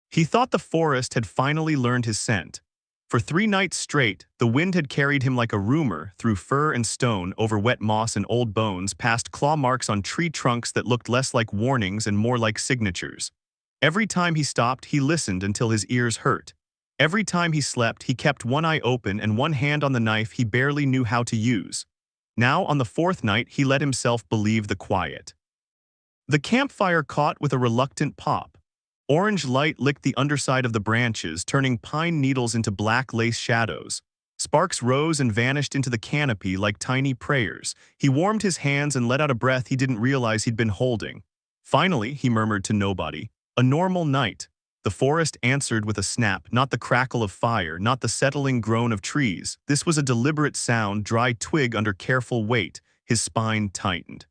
He thought the forest had finally learned his scent. For 3 nights straight, the wind had carried him like a rumor through fir and stone, over wet moss and old bones, past claw marks on tree trunks that looked less like warnings and more like signatures. Every time he stopped, he listened until his ears hurt. Every time he slept, he kept one eye open and one hand on the knife he barely knew how to use. Now, on the 4th night, he let himself believe the quiet. The campfire caught with a reluctant pop. Orange light licked the underside of the branches, turning pine needles into black lace shadows. Sparks rose and vanished into the canopy like tiny prayers. He warmed his hands and let out a breath he didn't realize he'd been holding. Finally, he murmured to nobody, "A normal night." The forest answered with a snap, not the crackle of fire, not the settling groan of trees. This was a deliberate sound, dry twig under careful weight. His spine tightened.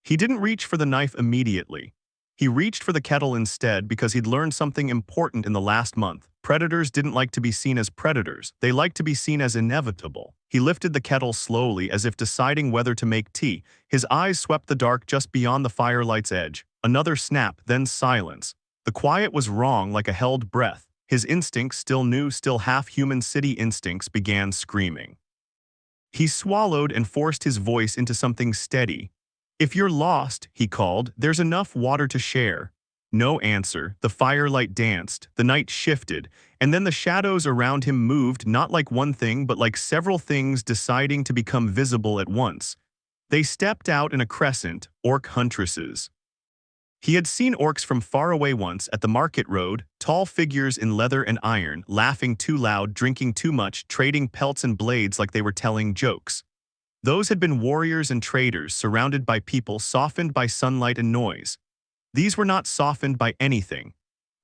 He didn't reach for the knife immediately. He reached for the kettle instead because he'd learned something important in the last month. Predators didn't like to be seen as predators. They liked to be seen as inevitable. He lifted the kettle slowly, as if deciding whether to make tea. His eyes swept the dark just beyond the firelight's edge. Another snap, then silence. The quiet was wrong, like a held breath. His instincts, still new, still half-human city instincts, began screaming. He swallowed and forced his voice into something steady. "If you're lost," he called, "there's enough water to share." No answer. The firelight danced, the night shifted, and then the shadows around him moved, not like one thing but like several things deciding to become visible at once. They stepped out in a crescent, orc huntresses. He had seen orcs from far away once, at the market road, tall figures in leather and iron, laughing too loud, drinking too much, trading pelts and blades like they were telling jokes. Those had been warriors and traders, surrounded by people, softened by sunlight and noise. These were not softened by anything.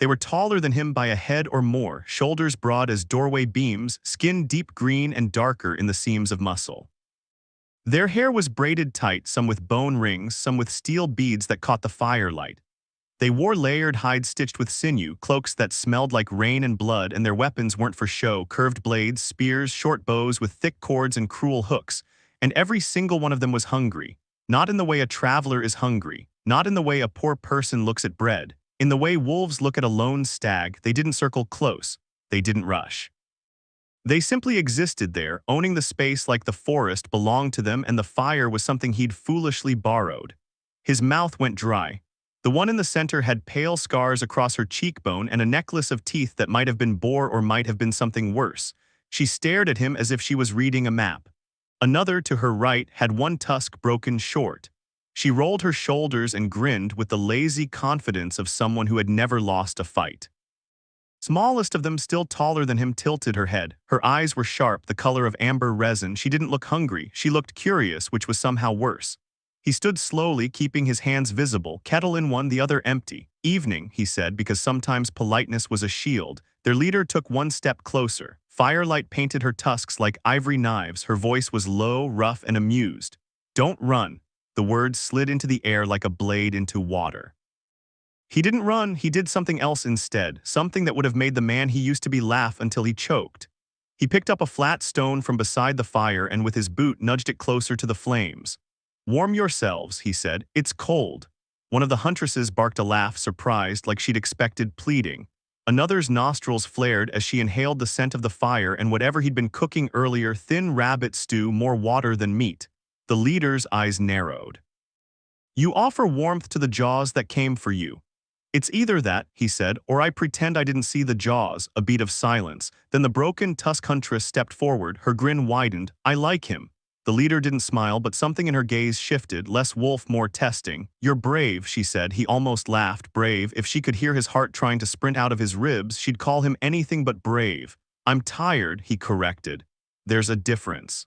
They were taller than him by a head or more, shoulders broad as doorway beams, skin deep green and darker in the seams of muscle. Their hair was braided tight, some with bone rings, some with steel beads that caught the firelight. They wore layered hide stitched with sinew, cloaks that smelled like rain and blood, and their weapons weren't for show: curved blades, spears, short bows with thick cords and cruel hooks. And every single one of them was hungry. Not in the way a traveler is hungry, not in the way a poor person looks at bread. In the way wolves look at a lone stag, they didn't circle close. They didn't rush. They simply existed there, owning the space like the forest belonged to them, and the fire was something he'd foolishly borrowed. His mouth went dry. The one in the center had pale scars across her cheekbone and a necklace of teeth that might have been boar or might have been something worse. She stared at him as if she was reading a map. Another, to her right, had one tusk broken short. She rolled her shoulders and grinned with the lazy confidence of someone who had never lost a fight. Smallest of them, still taller than him, tilted her head. Her eyes were sharp, the color of amber resin. She didn't look hungry. She looked curious, which was somehow worse. He stood slowly, keeping his hands visible, kettle in one, the other empty. "Evening," he said, because sometimes politeness was a shield. Their leader took one step closer. Firelight painted her tusks like ivory knives. Her voice was low, rough, and amused. "Don't run." The words slid into the air like a blade into water. He didn't run, he did something else instead, something that would have made the man he used to be laugh until he choked. He picked up a flat stone from beside the fire and with his boot nudged it closer to the flames. "Warm yourselves," he said. "It's cold." One of the huntresses barked a laugh, surprised, like she'd expected pleading. Another's nostrils flared as she inhaled the scent of the fire and whatever he'd been cooking earlier: thin rabbit stew, more water than meat. The leader's eyes narrowed. "You offer warmth to the jaws that came for you." "It's either that," he said, "or I pretend I didn't see the jaws." A beat of silence. Then the broken tusk huntress stepped forward, her grin widened. "I like him." The leader didn't smile, but something in her gaze shifted, less wolf, more testing. "You're brave," she said. He almost laughed. Brave. If she could hear his heart trying to sprint out of his ribs, she'd call him anything but brave. "I'm tired," he corrected. "There's a difference."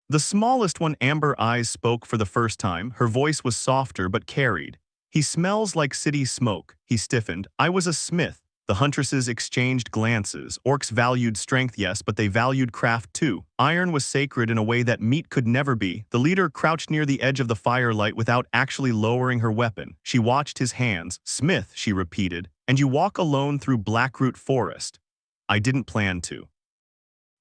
The smallest one, amber eyes, spoke for the first time. Her voice was softer but carried. "He smells like city smoke." He stiffened. "I was a smith." The huntresses exchanged glances. Orcs valued strength, yes, but they valued craft too. Iron was sacred in a way that meat could never be. The leader crouched near the edge of the firelight without actually lowering her weapon. She watched his hands. "Smith," she repeated, "and you walk alone through Blackroot Forest." "I didn't plan to."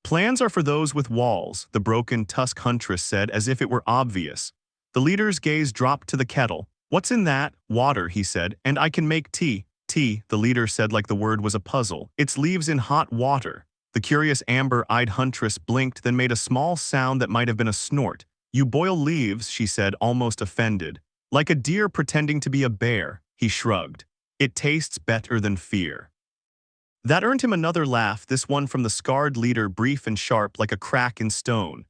"Plans are for those with walls," the broken tusk huntress said, as if it were obvious. The leader's gaze dropped to the kettle. "What's in that?" "Water," he said, "and I can make tea." tea, the leader said like the word was a puzzle. It's leaves in hot water. The curious amber-eyed huntress blinked, then made a small sound that might have been a snort. You boil leaves, she said, almost offended. Like a deer pretending to be a bear, he shrugged. It tastes better than fear. That earned him another laugh, this one from the scarred leader, brief and sharp like a crack in stone.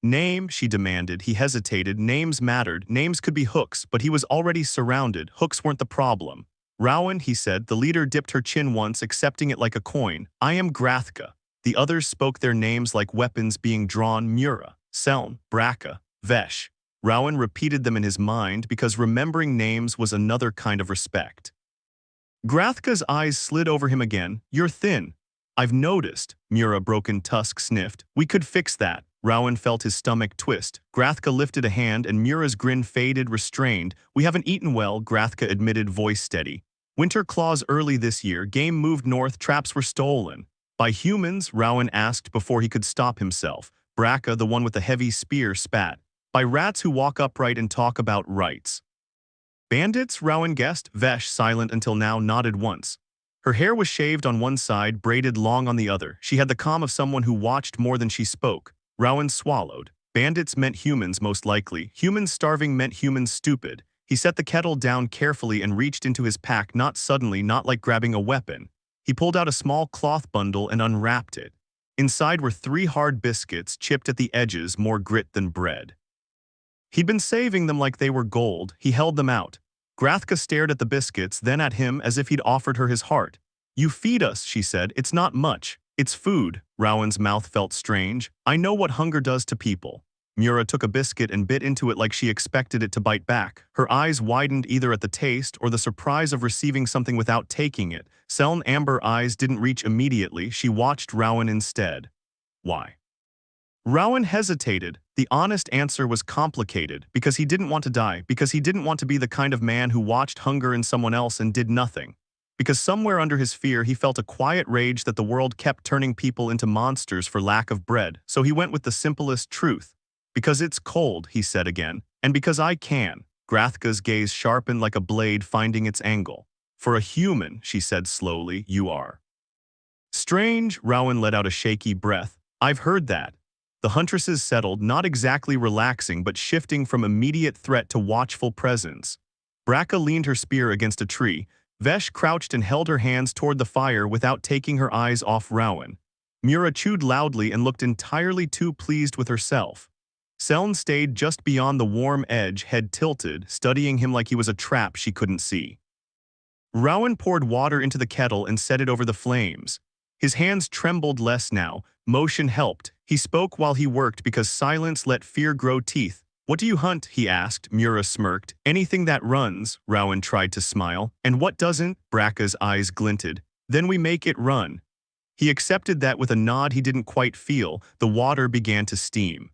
Name, she demanded. He hesitated. Names mattered. Names could be hooks, but he was already surrounded. Hooks weren't the problem. Rowan, he said. The leader dipped her chin once, accepting it like a coin. I am Grathka. The others spoke their names like weapons being drawn. Mura, Seln, Bracca, Vesh. Rowan repeated them in his mind because remembering names was another kind of respect. Grathka's eyes slid over him again. You're thin. I've noticed, Mura broken tusk sniffed. We could fix that. Rowan felt his stomach twist. Grathka lifted a hand and Mura's grin faded, restrained. We haven't eaten well, Grathka admitted, voice steady. Winter claws early this year. Game moved north. Traps were stolen. By humans, Rowan asked before he could stop himself. Bracca, the one with the heavy spear, spat. By rats who walk upright and talk about rights. Bandits, Rowan guessed. Vesh, silent until now, nodded once. Her hair was shaved on one side, braided long on the other. She had the calm of someone who watched more than she spoke. Rowan swallowed. Bandits meant humans, most likely. Humans starving meant humans stupid. He set the kettle down carefully and reached into his pack, not suddenly, not like grabbing a weapon. He pulled out a small cloth bundle and unwrapped it. Inside were 3 hard biscuits, chipped at the edges, more grit than bread. He'd been saving them like they were gold. He held them out. Grathka stared at the biscuits, then at him as if he'd offered her his heart. You feed us, she said. It's not much. It's food. Rowan's mouth felt strange. I know what hunger does to people. Mura took a biscuit and bit into it like she expected it to bite back. Her eyes widened either at the taste or the surprise of receiving something without taking it. Seln amber eyes didn't reach immediately. She watched Rowan instead. Why? Rowan hesitated. The honest answer was complicated. Because he didn't want to die. Because he didn't want to be the kind of man who watched hunger in someone else and did nothing. Because somewhere under his fear he felt a quiet rage that the world kept turning people into monsters for lack of bread. So he went with the simplest truth. Because it's cold, he said again. And because I can. Grathka's gaze sharpened like a blade finding its angle. For a human, she said slowly, you are. Strange, Rowan let out a shaky breath. I've heard that. The Huntresses settled, not exactly relaxing but shifting from immediate threat to watchful presence. Bracca leaned her spear against a tree. Vesh crouched and held her hands toward the fire without taking her eyes off Rowan. Mura chewed loudly and looked entirely too pleased with herself. Seln stayed just beyond the warm edge, head tilted, studying him like he was a trap she couldn't see. Rowan poured water into the kettle and set it over the flames. His hands trembled less now. Motion helped. He spoke while he worked because silence let fear grow teeth. What do you hunt? He asked. Mura smirked. Anything that runs, Rowan tried to smile. And what doesn't? Bracca's eyes glinted. Then we make it run. He accepted that with a nod he didn't quite feel. The water began to steam.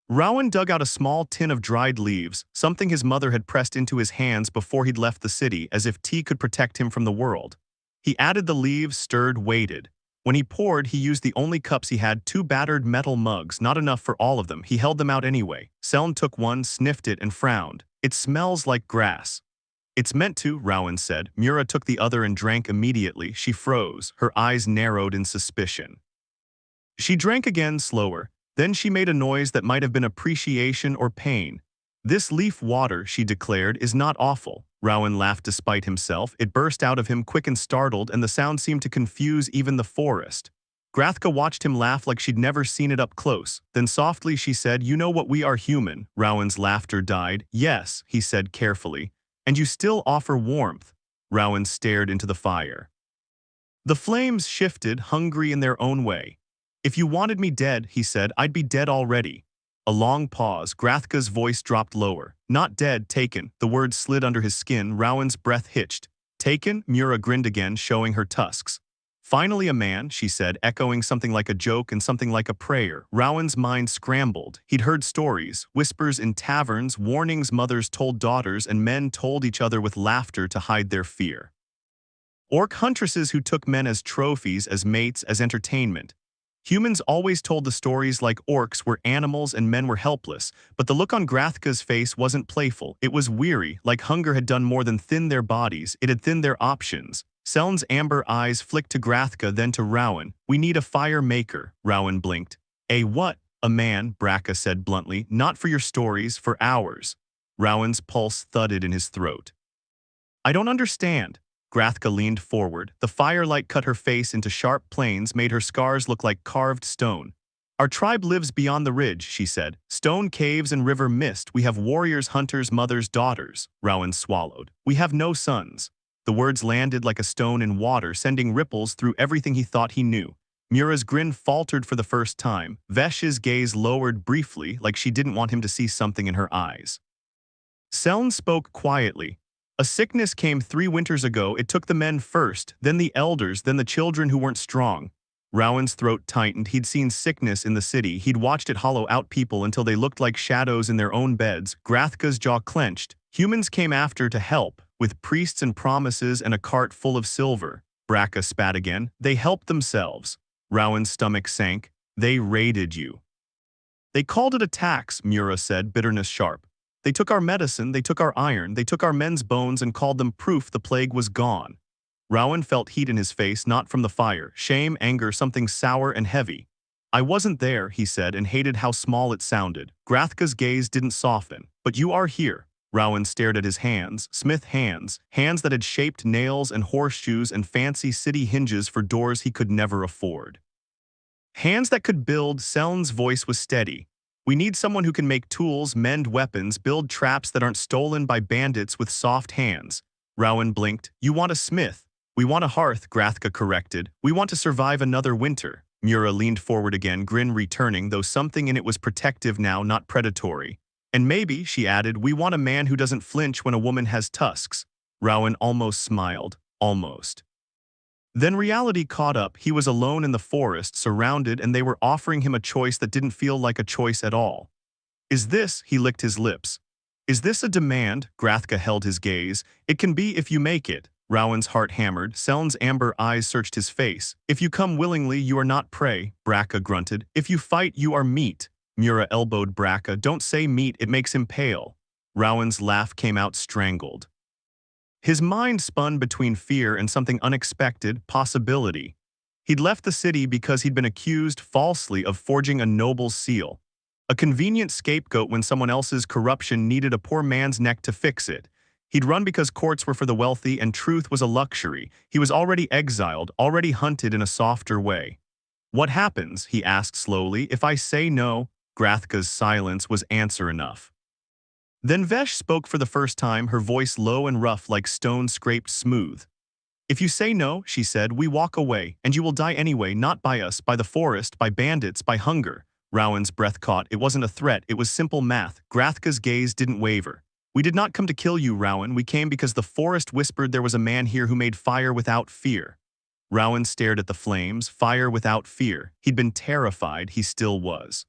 Rowan dug out a small tin of dried leaves, something his mother had pressed into his hands before he'd left the city, as if tea could protect him from the world. He added the leaves, stirred, waited. When he poured, he used the only cups he had, 2 battered metal mugs, not enough for all of them. He held them out anyway. Seln took one, sniffed it, and frowned. It smells like grass. It's meant to, Rowan said. Mura took the other and drank immediately. She froze, her eyes narrowed in suspicion. She drank again, slower. Then she made a noise that might have been appreciation or pain. This leaf water, she declared, is not awful. Rowan laughed despite himself. It burst out of him quick and startled, and the sound seemed to confuse even the forest. Grathka watched him laugh like she'd never seen it up close. Then softly she said, You know what, we are human. Rowan's laughter died. Yes, he said carefully. And you still offer warmth. Rowan stared into the fire. The flames shifted, hungry in their own way. If you wanted me dead, he said, I'd be dead already. A long pause. Grathka's voice dropped lower. Not dead, taken. The words slid under his skin. Rowan's breath hitched. Taken? Mura grinned again, showing her tusks. Finally a man, she said, echoing something like a joke and something like a prayer. Rowan's mind scrambled. He'd heard stories, whispers in taverns, warnings mothers told daughters, and men told each other with laughter to hide their fear. Orc huntresses who took men as trophies, as mates, as entertainment. Humans always told the stories like orcs were animals and men were helpless, but the look on Grathka's face wasn't playful, it was weary, like hunger had done more than thin their bodies, it had thinned their options. Seln's amber eyes flicked to Grathka, then to Rowan. "We need a fire maker," Rowan blinked. "A what?" "A man," Braca said bluntly. "Not for your stories, for ours." Rowan's pulse thudded in his throat. "I don't understand." Grathka leaned forward. The firelight cut her face into sharp planes, made her scars look like carved stone. "Our tribe lives beyond the ridge," she said. "Stone caves and river mist. We have warriors, hunters, mothers, daughters." Rowan swallowed. "We have no sons." The words landed like a stone in water, sending ripples through everything he thought he knew. Mura's grin faltered for the first time. Vesh's gaze lowered briefly, like she didn't want him to see something in her eyes. Seln spoke quietly. "A sickness came 3 winters ago. It took the men first, then the elders, then the children who weren't strong." Rowan's throat tightened. He'd seen sickness in the city. He'd watched it hollow out people until they looked like shadows in their own beds. Grathka's jaw clenched. Humans came after to help, with priests and promises and a cart full of silver. Braca spat again. "They helped themselves." Rowan's stomach sank. "They raided you." "They called it a tax," Mura said, bitterness sharp. "They took our medicine, they took our iron, they took our men's bones and called them proof the plague was gone." Rowan felt heat in his face, not from the fire. Shame, anger, something sour and heavy. "I wasn't there," he said, and hated how small it sounded. Grathka's gaze didn't soften. "But you are here." Rowan stared at his hands, smith hands, hands that had shaped nails and horseshoes and fancy city hinges for doors he could never afford. Hands that could build. Seln's voice was steady. "We need someone who can make tools, mend weapons, build traps that aren't stolen by bandits with soft hands." Rowan blinked. "You want a smith." "We want a hearth," Grathka corrected. "We want to survive another winter." Mura leaned forward again, grin returning, though something in it was protective now, not predatory. "And maybe," she added, "we want a man who doesn't flinch when a woman has tusks." Rowan almost smiled. Almost. Then reality caught up. He was alone in the forest, surrounded, and they were offering him a choice that didn't feel like a choice at all. "Is this," he licked his lips. "Is this a demand?" Grathka held his gaze. "It can be if you make it." Rowan's heart hammered. Seln's amber eyes searched his face. "If you come willingly, you are not prey," Braca grunted. "If you fight, you are meat." Mura elbowed Braca. "Don't say meat, it makes him pale." Rowan's laugh came out strangled. His mind spun between fear and something unexpected, possibility. He'd left the city because he'd been accused falsely of forging a noble's seal. A convenient scapegoat when someone else's corruption needed a poor man's neck to fix it. He'd run because courts were for the wealthy and truth was a luxury. He was already exiled, already hunted in a softer way. "What happens," he asked slowly, "if I say no?" Grathka's silence was answer enough. Then Vesh spoke for the first time, her voice low and rough like stone scraped smooth. "If you say no," she said, "we walk away, and you will die anyway, not by us, by the forest, by bandits, by hunger." Rowan's breath caught. It wasn't a threat, it was simple math. Grathka's gaze didn't waver. "We did not come to kill you, Rowan. We came because the forest whispered there was a man here who made fire without fear." Rowan stared at the flames, fire without fear. He'd been terrified, he still was.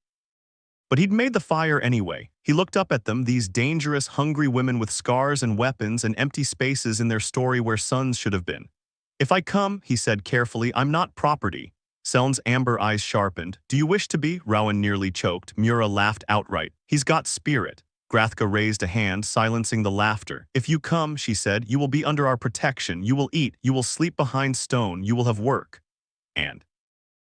But he'd made the fire anyway. He looked up at them, these dangerous, hungry women with scars and weapons and empty spaces in their story where sons should have been. "If I come," he said carefully, "I'm not property." Seln's amber eyes sharpened. "Do you wish to be?" Rowan nearly choked. Mura laughed outright. "He's got spirit." Grathka raised a hand, silencing the laughter. "If you come," she said, "you will be under our protection. You will eat. You will sleep behind stone. You will have work." And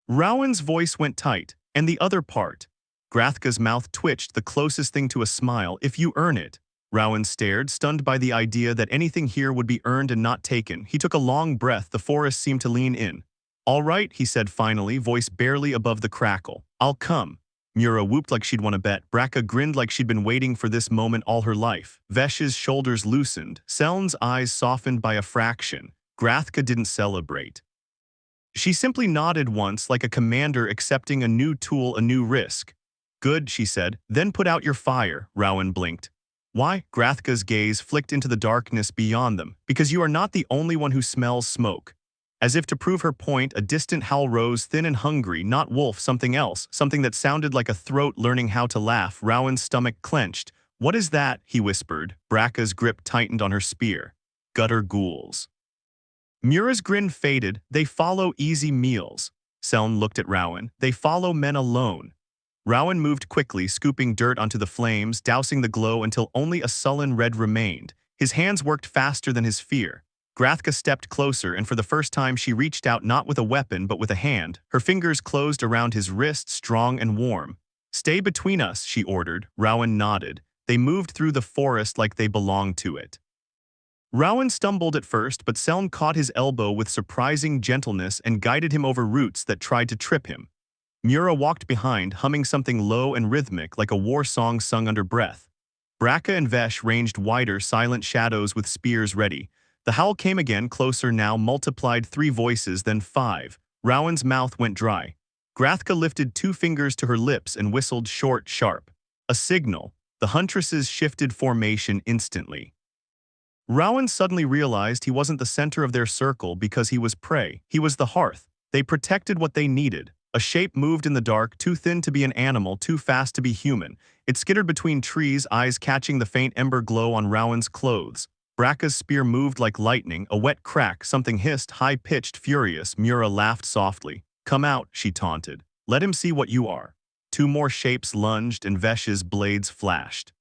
Rowan's voice went tight. "And the other part?" Grathka's mouth twitched, the closest thing to a smile. "If you earn it." Rowan stared, stunned by the idea that anything here would be earned and not taken. He took a long breath. The forest seemed to lean in. "All right," he said finally, voice barely above the crackle. "I'll come." Mura whooped like she'd won a bet. Braca grinned like she'd been waiting for this moment all her life. Vesh's shoulders loosened. Seln's eyes softened by a fraction. Grathka didn't celebrate. She simply nodded once, like a commander accepting a new tool, a new risk. "Good," she said. "Then put out your fire." Rowan blinked. "Why?" Grathka's gaze flicked into the darkness beyond them. "Because you are not the only one who smells smoke." As if to prove her point, a distant howl rose, thin and hungry, not wolf, something else, something that sounded like a throat learning how to laugh. Rowan's stomach clenched. "What is that?" he whispered. Braca's grip tightened on her spear. "Gutter ghouls." Mura's grin faded. "They follow easy meals." Seln looked at Rowan. They follow men alone. Rowan moved quickly, scooping dirt onto the flames, dousing the glow until only a sullen red remained. His hands worked faster than his fear. Grathka stepped closer, and for the first time she reached out not with a weapon but with a hand. Her fingers closed around his wrist, strong and warm. "Stay between us," she ordered. Rowan nodded. They moved through the forest like they belonged to it. Rowan stumbled at first, but Seln caught his elbow with surprising gentleness and guided him over roots that tried to trip him. Mura walked behind, humming something low and rhythmic like a war song sung under breath. Braca and Vesh ranged wider, silent shadows with spears ready. The howl came again, closer now, multiplied 3 voices, then 5. Rowan's mouth went dry. Grathka lifted 2 fingers to her lips and whistled short, sharp. A signal. The Huntresses shifted formation instantly. Rowan suddenly realized he wasn't the center of their circle because he was prey. He was the hearth. They protected what they needed. A shape moved in the dark, too thin to be an animal, too fast to be human. It skittered between trees, eyes catching the faint ember glow on Rowan's clothes. Braca's spear moved like lightning, a wet crack, something hissed, high-pitched, furious. Mura laughed softly. "Come out," she taunted. "Let him see what you are." 2 more shapes lunged, and Vesh's blades flashed.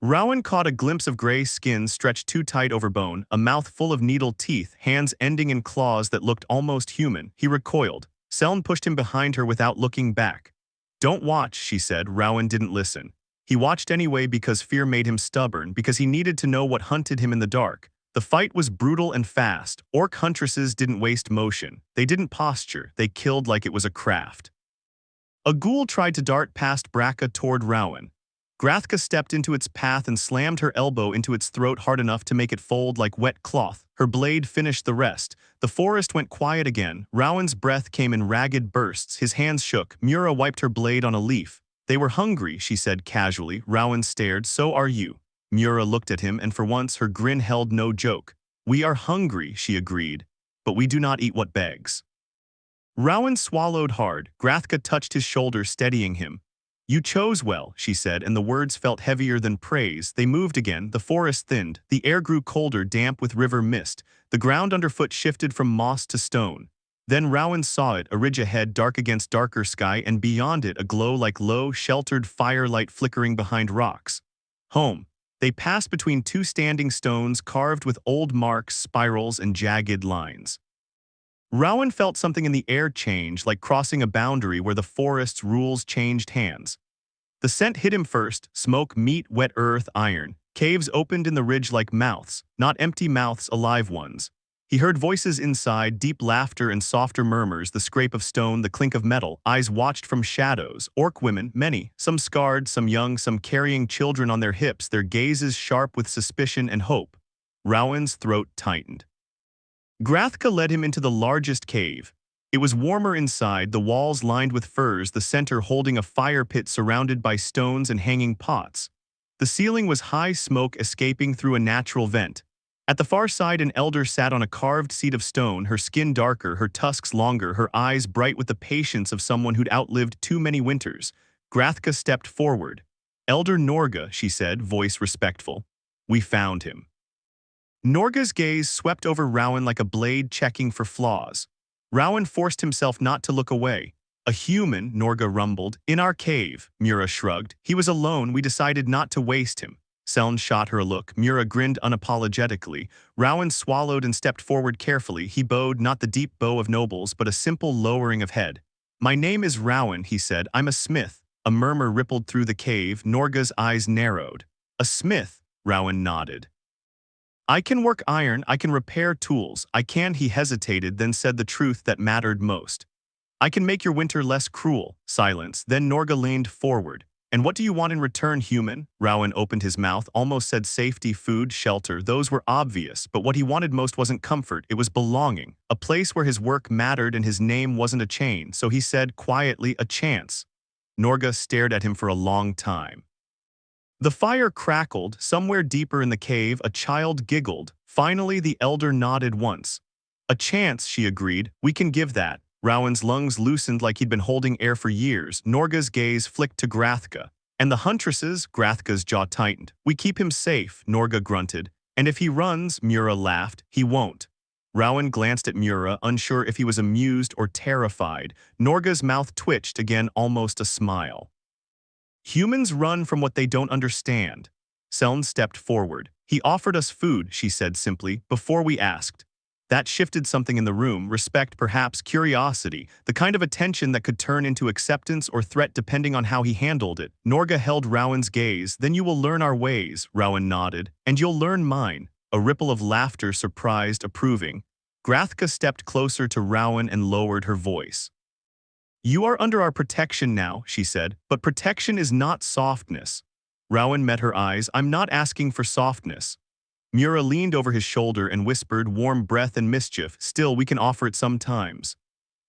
Rowan caught a glimpse of gray skin stretched too tight over bone, a mouth full of needle teeth, hands ending in claws that looked almost human. He recoiled. Seln pushed him behind her without looking back. "Don't watch," she said. Rowan didn't listen. He watched anyway because fear made him stubborn, because he needed to know what hunted him in the dark. The fight was brutal and fast. Orc Huntresses didn't waste motion. They didn't posture. They killed like it was a craft. A ghoul tried to dart past Braca toward Rowan. Grathka stepped into its path and slammed her elbow into its throat hard enough to make it fold like wet cloth. Her blade finished the rest. The forest went quiet again. Rowan's breath came in ragged bursts. His hands shook. Mura wiped her blade on a leaf. "They were hungry," she said casually. Rowan stared. "So are you." Mura looked at him, and for once her grin held no joke. "We are hungry," she agreed, "but we do not eat what begs." Rowan swallowed hard. Grathka touched his shoulder, steadying him. "You chose well," she said, and the words felt heavier than praise. They moved again. The forest thinned. The air grew colder, damp with river mist. The ground underfoot shifted from moss to stone. Then Rowan saw it, a ridge ahead, dark against darker sky, and beyond it a glow like low, sheltered firelight flickering behind rocks. Home. They passed between 2 standing stones carved with old marks, spirals, and jagged lines. Rowan felt something in the air change, like crossing a boundary where the forest's rules changed hands. The scent hit him first: smoke, meat, wet earth, iron. Caves opened in the ridge like mouths, not empty mouths, alive ones. He heard voices inside, deep laughter and softer murmurs, the scrape of stone, the clink of metal. Eyes watched from shadows. Orc women, many, some scarred, some young, some carrying children on their hips, their gazes sharp with suspicion and hope. Rowan's throat tightened. Grathka led him into the largest cave. It was warmer inside, the walls lined with furs, the center holding a fire pit surrounded by stones and hanging pots. The ceiling was high, smoke escaping through a natural vent. At the far side, an elder sat on a carved seat of stone, her skin darker, her tusks longer, her eyes bright with the patience of someone who'd outlived too many winters. Grathka stepped forward. "Elder Norga," she said, voice respectful. "We found him." Norga's gaze swept over Rowan like a blade checking for flaws. Rowan forced himself not to look away. "A human," Norga rumbled. "In our cave," Mura shrugged. "He was alone. We decided not to waste him." Seln shot her a look. Mura grinned unapologetically. Rowan swallowed and stepped forward carefully. He bowed, not the deep bow of nobles, but a simple lowering of head. "My name is Rowan," he said. "I'm a smith." A murmur rippled through the cave. Norga's eyes narrowed. "A smith," Rowan nodded. "I can work iron, I can repair tools, I can," he hesitated, then said the truth that mattered most. "I can make your winter less cruel." Silence. Then Norga leaned forward. "And what do you want in return, human?" Rowan opened his mouth, almost said safety, food, shelter. Those were obvious, but what he wanted most wasn't comfort, it was belonging. A place where his work mattered and his name wasn't a chain, so he said quietly, "A chance." Norga stared at him for a long time. The fire crackled. Somewhere deeper in the cave, a child giggled. Finally, the elder nodded once. "A chance," she agreed. "We can give that." Rowan's lungs loosened like he'd been holding air for years. Norga's gaze flicked to Grathka. "And the Huntresses?" Grathka's jaw tightened. "We keep him safe," Norga grunted. "And if he runs," Mura laughed, "he won't." Rowan glanced at Mura, unsure if he was amused or terrified. Norga's mouth twitched again, almost a smile. Humans run from what they don't understand. Seln stepped forward. He offered us food, she said simply, before we asked. That shifted something in the room, respect, perhaps curiosity, the kind of attention that could turn into acceptance or threat depending on how he handled it. Norga held Rowan's gaze. Then you will learn our ways, Rowan nodded, and you'll learn mine. A ripple of laughter, surprised, approving. Grathka stepped closer to Rowan and lowered her voice. You are under our protection now, she said, but protection is not softness. Rowan met her eyes. I'm not asking for softness. Mura leaned over his shoulder and whispered, warm breath and mischief. Still, we can offer it sometimes.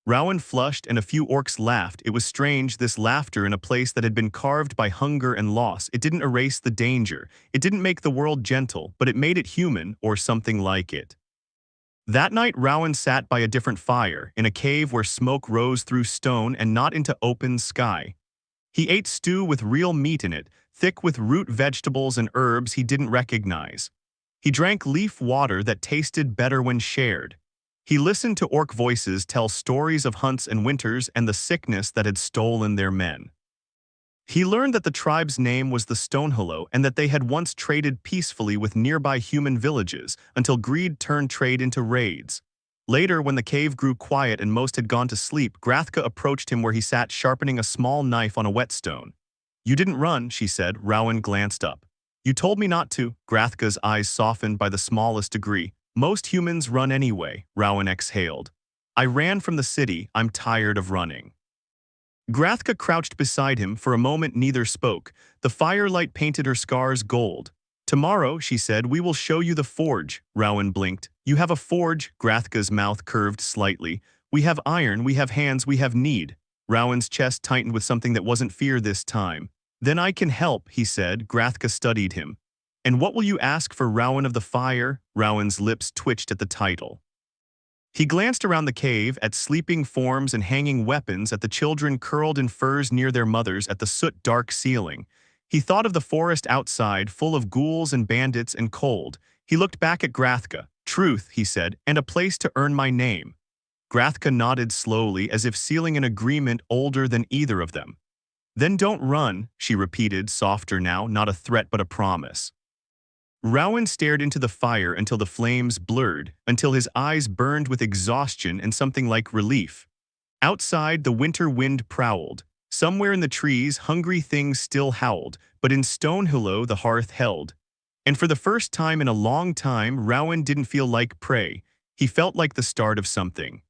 Rowan flushed and a few orcs laughed. It was strange, this laughter in a place that had been carved by hunger and loss. It didn't erase the danger. It didn't make the world gentle, but it made it human, or something like it. That night, Rowan sat by a different fire, in a cave where smoke rose through stone and not into open sky. He ate stew with real meat in it, thick with root vegetables and herbs he didn't recognize. He drank leaf water that tasted better when shared. He listened to orc voices tell stories of hunts and winters and the sickness that had stolen their men. He learned that the tribe's name was the Stonehollow and that they had once traded peacefully with nearby human villages until greed turned trade into raids. Later, when the cave grew quiet and most had gone to sleep, Grathka approached him where he sat sharpening a small knife on a whetstone. You didn't run, she said. Rowan glanced up. You told me not to. Grathka's eyes softened by the smallest degree. Most humans run anyway, Rowan exhaled. I ran from the city. I'm tired of running. Grathka crouched beside him. For a moment neither spoke. The firelight painted her scars gold. Tomorrow, she said, we will show you the forge. Rowan blinked. You have a forge? Grathka's mouth curved slightly. We have iron, we have hands, we have need. Rowan's chest tightened with something that wasn't fear this time. Then I can help, he said. Grathka studied him. And what will you ask for, Rowan of the Fire? Rowan's lips twitched at the title. He glanced around the cave, at sleeping forms and hanging weapons, at the children curled in furs near their mothers, at the soot-dark ceiling. He thought of the forest outside, full of ghouls and bandits and cold. He looked back at Grathka. Truth, he said, and a place to earn my name. Grathka nodded slowly, as if sealing an agreement older than either of them. Then don't run, she repeated, softer now, not a threat but a promise. Rowan stared into the fire until the flames blurred, until his eyes burned with exhaustion and something like relief. Outside, the winter wind prowled. Somewhere in the trees, hungry things still howled, but in Stonehollow the hearth held. And for the first time in a long time, Rowan didn't feel like prey. He felt like the start of something.